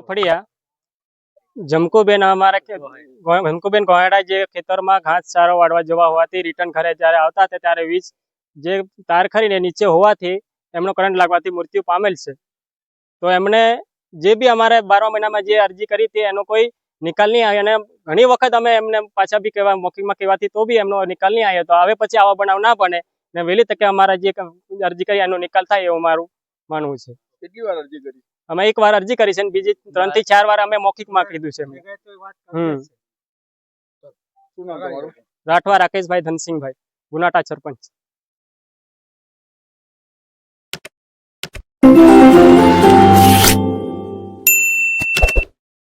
ફળિયા જમકુબેન અમારા જમકુબેન ગોહાડા જે ખેતરમાં ઘાસ ચારો વાળવા જવા હોવાથી રિટર્ન ઘરે જ્યારે આવતા હતા ત્યારે વીજ જે તાર ખરીને નીચે હોવાથી એમનો કરંટ લાગવાથી મૃત્યુ પામેલ છે. તો એમણે જે બી અમારે 12 મહિનામાં જે અરજી કરી હતી એનો કોઈ નિકાલ નહીં આવ્યો અને ઘણી વખત અમે એમને પાછા બી કહેવા મૌખિકમાં કહેવાથી તો બી એમનો નિકાલ નહીં આવ્યો. તો હવે પછી આવા બનાવ ના બને ને વહેલી તકે અમારા જે અરજી કરી એનો નિકાલ થાય એવું મારું માનવું છે. કેટલી વાર અરજી કરી? અમે એક વાર અરજી કરી છે અને બીજી 3 થી 4 વાર અમે મૌખિકમાં કીધું છે. શું નામ તમારું? રાઠવા રાકેશભાઈ ધનસિંહભાઈ, ગુનાટા સરપંચ.